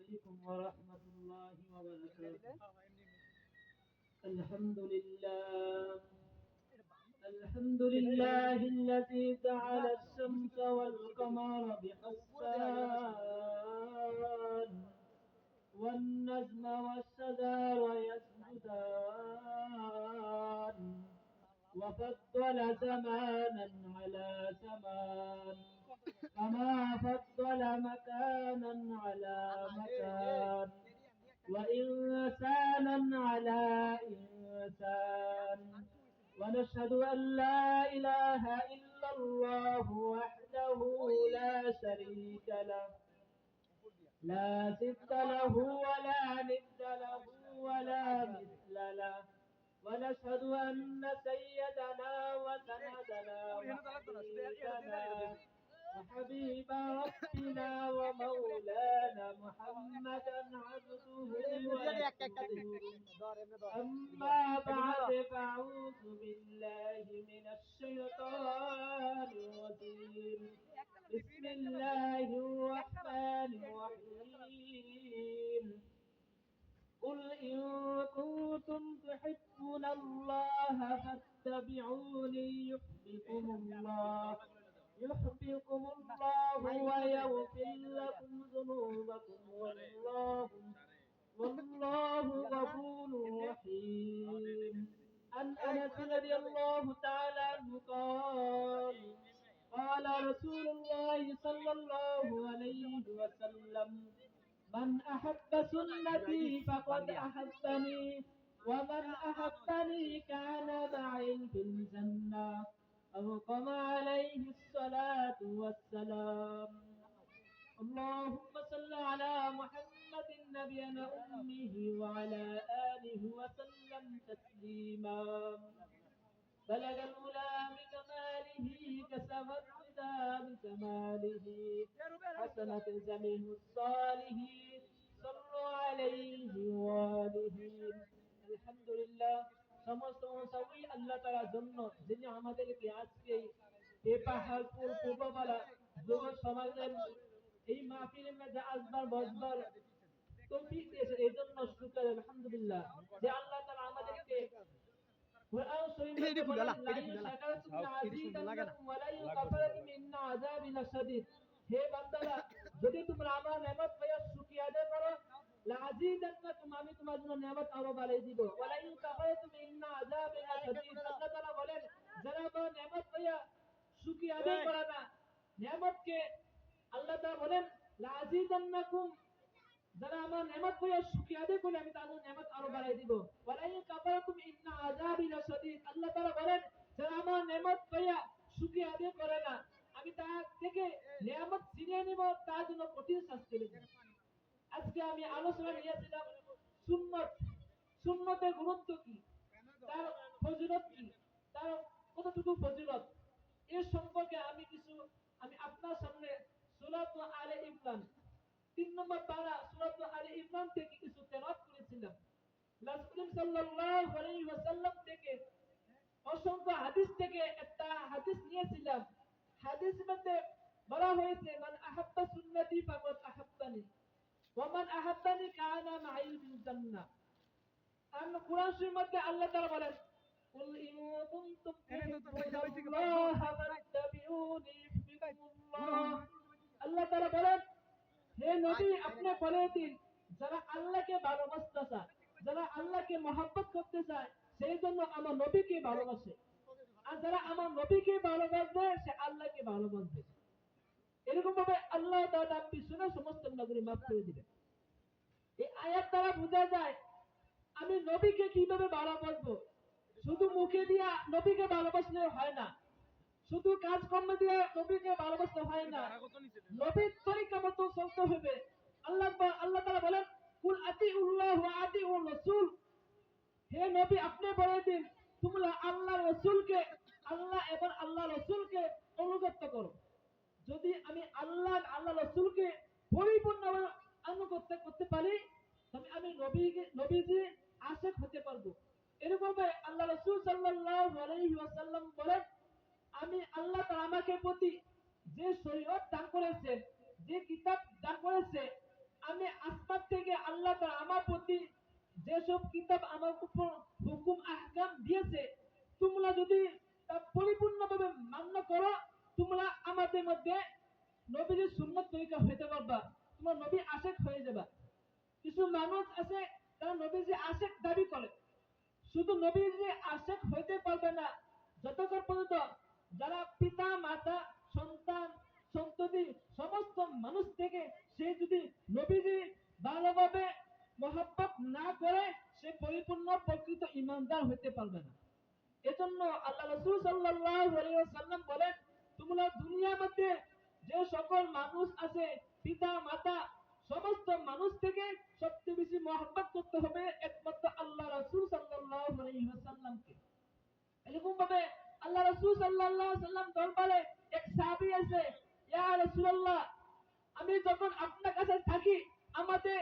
عليكم ورحمة الله وبركاته. الحمد لله الذي جعل الشمس والقمر بحسبان والنجم والشجر يسجدان وفضل زمانا على زمان كما فضل مكانا على مكان وإنسانا على إنسان ونشهد أن لا إله إلا الله وحده لا شريك له لا ضد له ولا ند له ولا مثل له ونشهد أن سيدنا وسندنا وحبيب ربنا ومولانا محمدا عبده ورسوله. أما بعد فأعوذ بالله من الشيطان الرجيم. بسم الله الرحمن الرحيم. قل إن كنتم تحبون الله فاتبعوني يحببكم الله ويغفر لكم ذنوبكم والله غفور رحيم. عن أنس رضي الله تعالى عنه قال رسول الله صلى الله عليه وسلم: من أحب سنتي فقد أحبني ومن أحبني كان معي في الجنة أو كما عليه الصلاة والسلام. اللهم صل على محمد نبينا أمه وعلى آله وسلم تسليما. بلغ العلا بكماله كسب الردى بكماله حسنة جميع الصالحين صلوا عليه وآله. আলহামদুলিল্লাহ, সমস্ত মহাসাবি আল্লাহ তাআলার জন্য যিনি আমাদেরকে আজকে এই পাহাড়পুর পূর্বপাড়া যুব সমাজের এই মাহফিলের মধ্যে আসবার বসবার তৌফিক দিয়েছেন, এই জন্য শুকর আলহামদুলিল্লাহ যে আল্লাহ তাআলা আমাদেরকে কুরআন শরীফে বলেন লা ইন শাকারতুম লাযীদান্নাকুম ওয়া লা ইন কাফারতুম ইন্না আযাবি লাশাদীদ। হে বান্দারা, যদি তোমরা আমার নেয়ামত পাইয়া শুকরিয়া আদায় করো, লাযীদান্নাকুম, আমি তোমার জন্য নেয়ামত আরো বাড়িয়ে দিব। ওয়া লা ইন কাফারতুম ইন্না আযাবি লাশাদীদ। আল্লাহ তাআলা বলেন যারা আমার নেয়ামত পাইয়া শুকরিয়া আদায় করে না, নেয়ামতকে আল্লাহ তাআলা বলেন লাযীদান্নাকুম, যারা আমার নেয়ামত পাইয়া শুকরিয়া আদায় করলে আমি তাদের নেয়ামত আরো বাড়িয়ে দিব। ওয়া লা ইন কাফারতুম ইন্না আযাবি লাশাদীদ। আল্লাহ তাআলা বলেন যারা আমার নেয়ামত পাইয়া শুকরিয়া আদায় করে না, আমি তার থেকে নেয়ামত ছিনিয়ে নিব, তার জন্য কঠিন শাস্তি দেব। আজকে আমি আলোচনা নিয়েছিলাম সুন্নতের গুরুত্ব কি, তার ফজিলত কি, তার কতটুকু ফজিলত, এর সম্পর্কে আমি আপনার সামনে সূরা আলে ইমরান 3 নম্বর পারা সূরা আলে ইমরান থেকে কিছু তেলাওয়াত করেছিলাম। রাসূল সাল্লাল্লাহু আলাইহি ওয়াসাল্লাম থেকে অসংখ্য হাদিস থেকে একটা হাদিস নিয়েছিলাম। হাদিস মধ্যে বলা হয়েছে মান আহাব্বা সুন্নতি ফাকাদ আহাব্বানি ওয়া মান আহাব্বানি কানা মাই ফিল জান্নাহ। আর কুরআন শরীফের মধ্যে আল্লাহ তাআলা বলেন কুল ইন কুনতুম তুহিব্বুনাল্লাহা ফাত্তাবিউনি ইউহিব্বুকুমুল্লাহ। আল্লাহ তাআলা বলেন হে নবী, আপনি বলে দিন যারা আল্লাহকে ভালোবাসতে চায়, যারা আল্লাহকে মহব্বত করতে চায়, সেই জন্য আমার নবীকে ভালোবাসে, আর যারা আমার নবীকে ভালোবাসবে সে আল্লাহকে ভালোবাসবে। এরকম ভাবে আল্লাহ তাআলা পিছনে সমস্ত গুনাহগুলো মাফ করে দিবেন। এই আয়াত দ্বারা বোঝা যায় আমি নবীকে কিভাবে ভালোবাসবো। শুধু মুখে দিয়া নবীকে ভালোবাসলে হয় না, শুধু কাজকর্ম দিয়ে নবীকে ভালোবাসতে হয় না, নবীর তরিকা মতো চলতে হবে। আল্লাহ তাআলা বলেন কুল আতিউল্লাহ ওয়া আতিউর রাসূল। হে নবী, আপনি বলে দিন তোমরা আল্লাহ রাসূলকে, আল্লাহ এবং আল্লাহ রাসূলকে অনুগত করো। যদি আমি আল্লাহ রাসূলকে পরিপূর্ণভাবে অনুগত করতে পারি, তবে আমি নবীজি আশিক হতে পারবো। এরকম আল্লাহ রাসূল সাল্লাল্লাহু আলাইহি ওয়াসাল্লাম বলেন আমি আল্লাহ তাআলা আমাকে প্রতি যে শরীয়ত দান করেছে, যে কিতাব দান করেছে, আমি আসমান যেসব কিতাব আমার উপর হুকুম আহকাম দিয়েছে, তোমরা যদি তা পরিপূর্ণভাবে মান্য করো, তোমরা আমাদের মধ্যে নবীর সুন্নাত তরিকা হইতে পারবা, তোমার নবী আশেক হয়ে যাবা। কিছু মানুষ আছে তারা নবীজি আশেক দাবি করে, শুধু নবীজি আশেক হইতে পারবে না যতক্ষণ পর্যন্ত যারা পিতা মাতা সন্তান সন্ততি সমস্ত মানুষ থেকে সে যদি নবীজি ভালোভাবে মহব্বত না করে, সে পরিপূর্ণ প্রকৃত ইমানদার হইতে পারবে না। এজন্য আল্লাহ রাসূল সাল্লাল্লাহু আলাইহি ওয়াসাল্লাম বলেন, তোমরা দুনিয়ার মধ্যে যে সকল মানুষ আছে, পিতা মাতা সমস্ত মানুষ থেকে সবচেয়ে বেশি মহব্বত করতে হবে একমাত্র আল্লাহ রাসূল সাল্লাল্লাহু আলাইহি ওয়াসাল্লামকে। এরকম ভাবে আল্লাহ রাসূল সাল্লাল্লাহু আলাইহি ওয়াসাল্লাম দরবারে এক সাহাবী আছে, ইয়া রাসূলুল্লাহ, আমি যখন আপনার কাছে থাকি আমাদের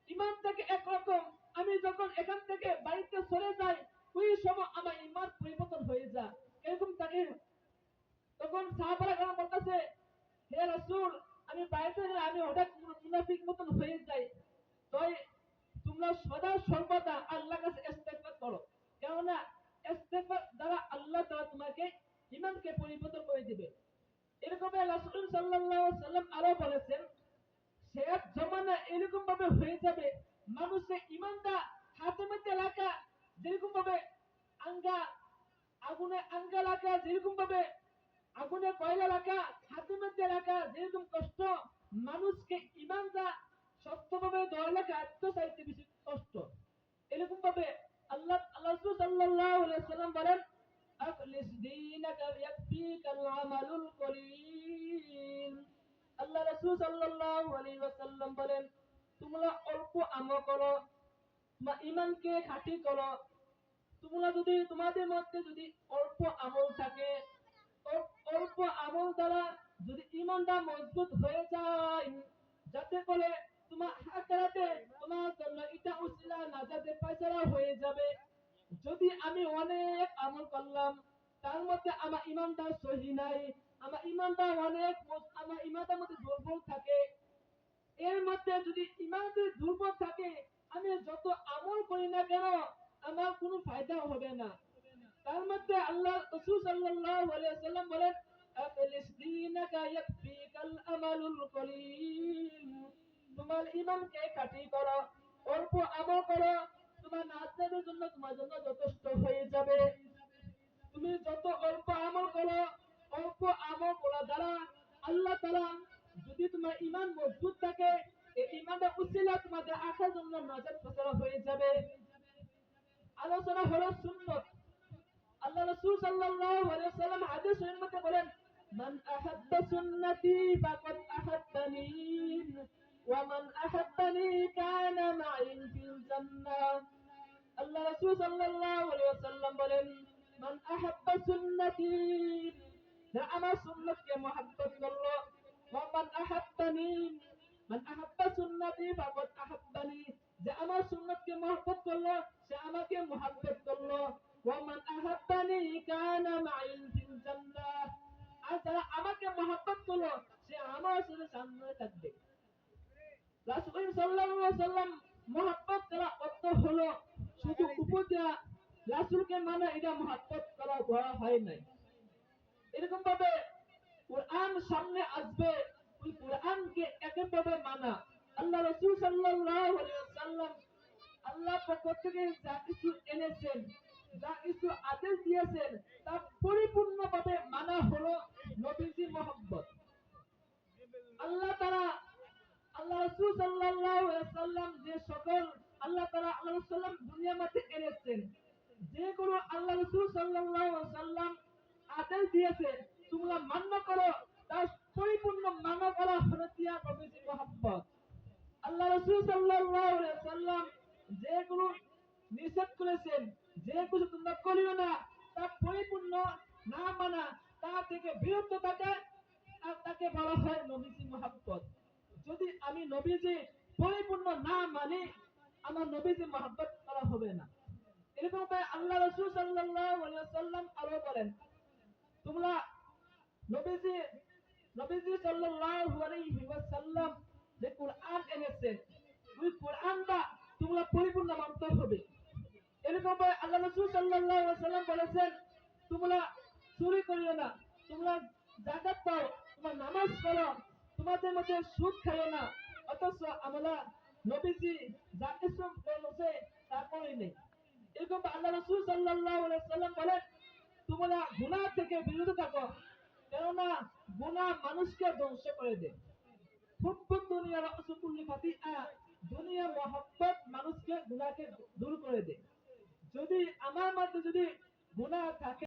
ইমানটাকে একরকম, আমি যখন এখান থেকে বাড়িতে চলে যাই ওই সময় আমার ইমান পরিবর্তন হয়ে যায়, এরকম থাকে। তখন সাহাবারা কেন বলতেছে, হে রাসূল, আমি বাড়িতে গেলে আমি হঠাৎ মুনাফিক মতন হয়ে যাই, তাই তোমরা সদা সর্বদা আল্লাহর কাছে ইস্তেগফার করো, কেননা ইস্তেগফার দ্বারা আল্লাহ তাআলা তোমাকে ইমানকে পরিবর্তন করে দিবে। এরকম রাসূল সাল্লাল্লাহু আলাইহি ওয়াসাল্লাম আরো বলেছেন, শেষ জমানা এরকম ভাবে হয়ে যাবে, মানুষের ইমানটা হাতে মধ্যে রাখা যেরকম ভাবে আঙ্গা আগুনে আঙ্গা রাখা, যেরকম ভাবে আগুনে কয়লা রাখা হাতের মধ্যে রাখা যেরকম কষ্ট, মানুষকে ইমানটা শক্তভাবে ধরে রাখা এত চাইতে বেশি কষ্ট। এরকম ভাবে আল্লাহ আল্লাহ রাসূল সাল্লাল্লাহু আলাইহি ওয়াসাল্লাম বলেন, আকলিস দীনাকা ইয়াকফিকাল আমালুল কলিল। আল্লাহ রাসূল সাল্লাল্লাহু আলাইহি ওয়াসাল্লাম বলেন, তোমরা অল্প আমল করো, তোমার ঈমানকে খাঁটি করো। তোমরা যদি তোমাদের মধ্যে যদি অল্প আমল থাকে, অল্প আমল দ্বারা যদি ঈমানটা মজবুত হয়ে যায়, যাতে করে তোমার আখিরাতে তোমার জন্য এটা উসিলা নাজাতের ফয়সালা হয়ে যাবে। যদি আমি অনেক আমল করলাম, তার মধ্যে আমার ঈমানটা সহি নাই, আমার ঈমানটা অনেক আমার ঈমানটার মধ্যে দুর্বল থাকে, এর মধ্যে যদি ঈমান যদি দুর্বল থাকে, আমি যত আমল করি না কেন আমার কোনো ফায়দা হবে না। তার মধ্যে আল্লাহ রাসূল সাল্লাল্লাহু আলাইহি ওয়াসাল্লাম বলেন, আকলিস দীনাকা ইয়াকফিকাল আমালুল কলিল। তোমার ঈমানকে খাঁটি করো, অল্প আমল করো, তোমার নাজাতের জন্য তোমার জন্য যথেষ্ট হয়ে যাবে। তুমি যত অল্প আমল করো, অল্প আমল করা দ্বারা আল্লাহ তাআলা যদি তোমার ঈমান মজবুত থাকে, এই ঈমানটা উসিলা তোমাদের আখার জন্য নাজাত ফয়সালা হয়ে যাবে। আলোচনা হলো সুন্নাত। আল্লাহ রাসূল সাল্লাল্লাহু আলাইহি ওয়াসাল্লাম হাদিসের মধ্যে বলেন, মান আহাব্বা সুন্নতি ফাকাদ আহাব্বানি ওয়া মান আহাব্বানি কানা মা'i ফিল জান্নাহ। আল্লাহ রাসূল সাল্লাল্লাহু আলাইহি ওয়াসাল্লাম বলেন, মান আহাব্বা সুন্নতি, যে আমার সুন্নতকে মহব্বত করলো, ওয়া মান আহাব্বানি, মান আহাব্বা সুন্নতি ফাকাদ আহাব্বানি, যে আমার সুন্নতকে মহব্বত করলো সে আমাকে মহব্বত করলো, ওয়া মান আহাব্বানি কানা মা'i ফিল জান্নাহ, আর যারা আমাকে মহব্বত করলো সে আমার সাথে জান্নাতে থাকবে। রাসূল সাল্লাল্লাহু আলাইহি ওয়াসাল্লাম মহব্বত করা অর্থ হলো শুধু উপদেয়া রাসূলকে মানে এটা মহব্বত করা বলা হয় নাই। এরকম ভাবে কোরআন সামনে আসবে, ওই কোরআনকে একভাবে মানা। আল্লাহ রাসূল সাল্লাল্লাহু আলাইহি ওয়াসাল্লাম আল্লাহ পক্ষ থেকে যা কিছু এনেছেন, যা কিছু আদেশ দিয়েছেন, তা পরিপূর্ণভাবে মানা হলো নবীজি মহব্বত। আল্লাহ তাআলা আল্লাহ রাসূল সাল্লাল্লাহু আলাইহি ওয়াসাল্লাম যে সকল আল্লাহ তাআলা আল্লাহ রাসূল দুনিয়ার মধ্যে এনেছেন, যেগুলো আল্লাহ রাসূল সাল্লাল্লাহু আলাইহি ওয়াসাল্লাম আদেশ দিয়েছে তোমরা মান্য করো, তা পরিপূর্ণ মানা করা হলো দিয়া নবীজি মহব্বত। আল্লাহ রাসূল সাল্লাল্লাহু আলাইহি ওয়াসাল্লাম যেগুলো নিষেধ করেছেন, যে কিছু তোমরা করিও না, তা পরিপূর্ণ না মানা, তা থেকে বিরত থাকা, আর তাকে বলা হয় নবীজি মহব্বত। যদি আমি নবীজি পরিপূর্ণ না মানি, আমার নবীজি মহব্বত করা হবে না। এরকম আল্লাহ রাসূল সাল্লাল্লাহু আলাইহি ওয়াসাল্লাম আরো বলেন, তোমরা নবীজি নবীজি সাল্লাল্লাহু আলাইহি ওয়াসাল্লাম যে কোরআন এনেছেন, ওই কোরআনটা তোমরা পরিপূর্ণ মানতে হবে। এরকম আল্লাহ রাসূল সাল্লাল্লাহু আলাইহি ওয়াসাল্লাম বলেছেন, তোমরা চুরি করিও না, তোমরা যাকাত দাও, তোমরা নামাজ পড়ো, তোমাদের মধ্যে সুদ খাইও না। অথচ আমরা নবীজি যা কিছু বলেছে তা করি নেই। এরকম আল্লাহ রাসূল সাল্লাল্লাহু আলাইহি ওয়াসাল্লাম বলেন, তোমরা গুনাহ থেকে বিরত থাকো, কেননা গুনাহ মানুষকে ধ্বংস করে দেয়। হুব্বুদ দুনিয়া রাসূল কুল্লি ফাতিহা, দুনিয়া মহব্বত মানুষকে গুনাহকে দূর করে দেয়। যদি আমার মধ্যে যদি গুনাহ থাকে